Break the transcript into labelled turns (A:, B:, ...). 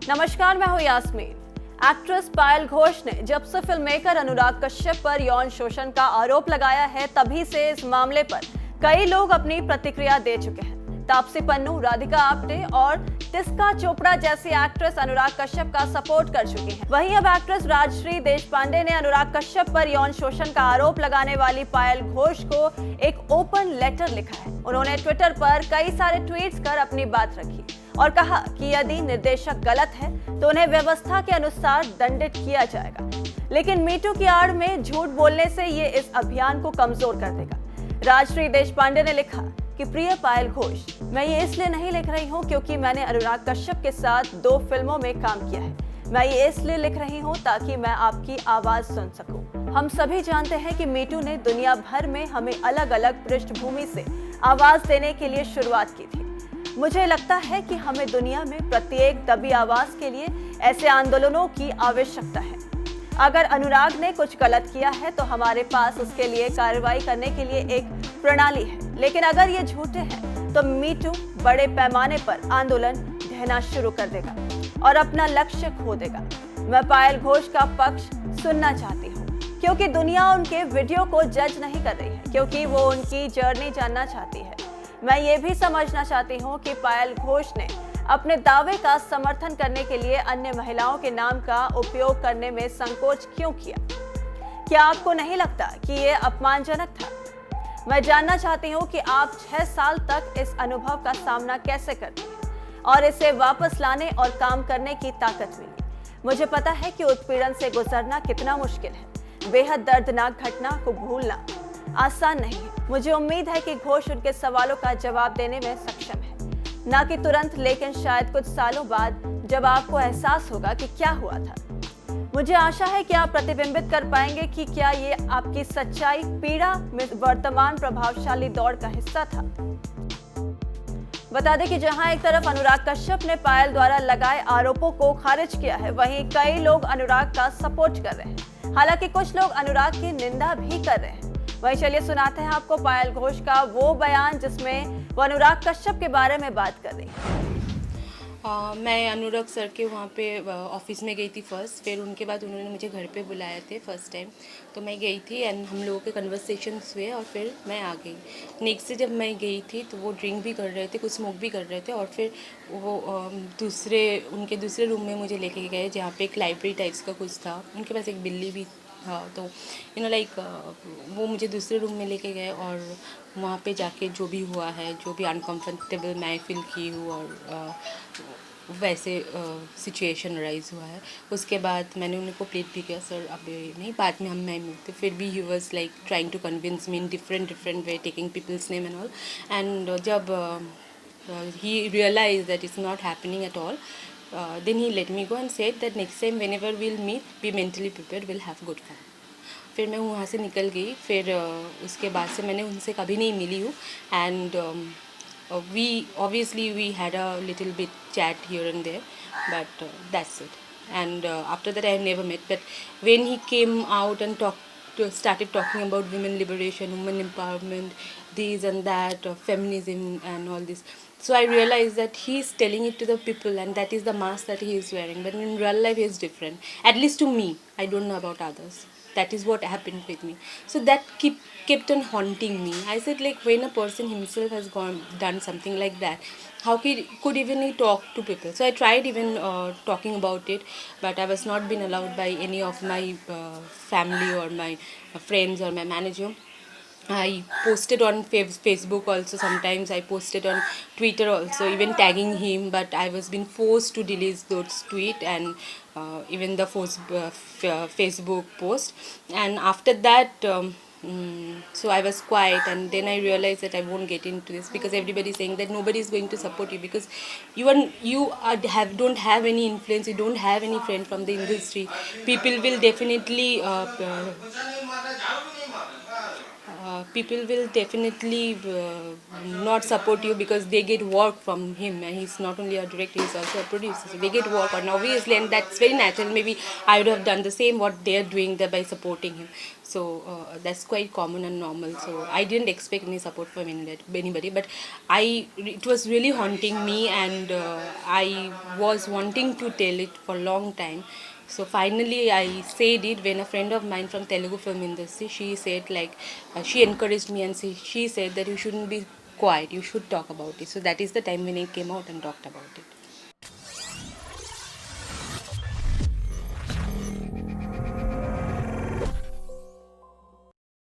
A: नमस्कार, मैं हूं यास्मीन। एक्ट्रेस पायल घोष ने जब से फिल्म मेकर अनुराग कश्यप पर यौन शोषण का आरोप लगाया है, तभी से इस मामले पर कई लोग अपनी प्रतिक्रिया दे चुके हैं। तापसी पन्नू, राधिका आप्टे और टिस्का चोपड़ा जैसी एक्ट्रेस अनुराग कश्यप का सपोर्ट कर चुकी हैं। वहीं अब एक्ट्रेस राजश्री देशपांडे ने अनुराग कश्यप पर यौन शोषण का आरोप लगाने वाली पायल घोष को एक ओपन लेटर लिखा है। उन्होंने ट्विटर पर कई सारे ट्वीट्स कर अपनी बात रखी और कहा कि यदि निर्देशक गलत है तो उन्हें व्यवस्था के अनुसार दंडित किया जाएगा, लेकिन मीटू की आड़ में झूठ बोलने से ये इस अभियान को कमजोर कर देगा। राजश्री देशपांडे ने लिखा कि प्रिय पायल घोष, मैं ये इसलिए नहीं लिख रही हूँ क्योंकि मैंने अनुराग कश्यप के साथ 2 फिल्मों में काम किया है। मैं ये इसलिए लिख रही हूँ ताकि मैं आपकी आवाज सुन सकूं। हम सभी जानते हैं कि मीटू ने दुनिया भर में हमें अलग अलग पृष्ठभूमि से आवाज देने के लिए शुरुआत की थी। मुझे लगता है कि हमें दुनिया में प्रत्येक दबी आवाज के लिए ऐसे आंदोलनों की आवश्यकता है। अगर अनुराग ने कुछ गलत किया है तो हमारे पास उसके लिए कार्रवाई करने के लिए एक प्रणाली है, लेकिन अगर ये झूठे हैं तो मीटू बड़े पैमाने पर आंदोलन ढहना शुरू कर देगा और अपना लक्ष्य खो देगा। मैं पायल घोष का पक्ष सुनना चाहती हूँ क्योंकि दुनिया उनके वीडियो को जज नहीं कर रही है, क्योंकि वो उनकी जर्नी जानना चाहती है। मैं ये भी समझना चाहती हूँ कि पायल घोष ने अपने दावे का समर्थन करने के लिए अन्य महिलाओं के नाम का उपयोग करने में संकोच क्यों किया। क्या आपको नहीं लगता कि ये अपमानजनक था? मैं जानना चाहती हूँ कि आप 6 साल तक इस अनुभव का सामना कैसे करते हैं और इसे वापस लाने और काम करने की ताकत मिली। मुझे पता है कि उत्पीड़न से गुजरना कितना मुश्किल है। बेहद दर्दनाक घटना को भूलना आसान नहीं है। मुझे उम्मीद है कि घोष उनके सवालों का जवाब देने में सक्षम है, ना कि तुरंत, लेकिन शायद कुछ सालों बाद जब आपको एहसास होगा कि क्या हुआ था। मुझे आशा है कि आप प्रतिबिंबित कर पाएंगे कि क्या ये आपकी सच्चाई पीड़ा में वर्तमान प्रभावशाली दौड़ का हिस्सा था। बता दें कि जहां एक तरफ अनुराग कश्यप ने पायल द्वारा लगाए आरोपों को खारिज किया है, वहीं कई लोग अनुराग का सपोर्ट कर रहे हैं। हालांकि कुछ लोग अनुराग की निंदा भी कर रहे हैं। वहीं चलिए सुनाते हैं आपको पायल घोष का वो बयान जिसमें वो अनुराग कश्यप के बारे में बात कर रही है।
B: मैं अनुराग सर के वहाँ पे ऑफिस में गई थी फर्स्ट, फिर उनके बाद उन्होंने मुझे घर पे बुलाए थे फर्स्ट टाइम, तो मैं गई थी एंड हम लोगों के कन्वर्सेशंस हुए और फिर मैं आ गई। नेक्स्ट डे जब मैं गई थी तो वो ड्रिंक भी कर रहे थे, कुछ स्मोक भी कर रहे थे और फिर वो उनके दूसरे रूम में मुझे लेके गए जहाँ पे एक लाइब्रेरी टाइप्स का कुछ था। उनके पास एक बिल्ली भी था, तो वो मुझे दूसरे रूम में लेके गए और वहाँ पे जाके जो भी हुआ है, जो भी अनकम्फर्टेबल मैं फील की हूँ और वैसे सिचुएशन राइज हुआ है, उसके बाद मैंने उनको प्लीड भी किया, सर अभी नहीं, बाद में हम मैं मिलते। फिर भी he was like trying to convince me in different way, taking people's name and all. And जब he realized that it's not happening at all, then he let me go and said that next time whenever we'll meet, be mentally prepared, we'll have good fun. फिर मैं वहाँ से निकल गई। फिर उसके बाद से मैंने उनसे कभी नहीं मिली हूँ and we had a little bit chat here and there, but that's it. And after that I have never met, but when he came out and started talking about women liberation, women empowerment, this and that, feminism and all this, so I realized that he is telling it to the people and that is the mask that he is wearing, but in real life he is different, at least to me. I don't know about others. That is what happened with me. So that kept on haunting me. I said, like, when a person himself has done something like that, how could even he talk to people? So I tried even talking about it, but I was not been allowed by any of my family or my friends or my manager. I posted on Facebook also, sometimes I posted on Twitter also, even tagging him, but I was being forced to delete those tweets and even the Facebook post. And after that, so I was quiet, and then I realized that I won't get into this because everybody is saying that nobody is going to support you because don't have any influence, you don't have any friend from the industry. People will definitely people will definitely not support you because they get work from him, and he's not only a director, he's also a producer, so they get work, and obviously, and that's very natural. Maybe I would have done the same what they're doing there by supporting him. So that's quite common and normal. So I didn't expect any support from anybody, but it was really haunting me, and I was wanting to tell it for a long time. So finally, I said it when a friend of mine from Telugu film industry, she said like, she encouraged me, and she said that you shouldn't be quiet, you should talk about it. So that is the time when I came out and talked about it.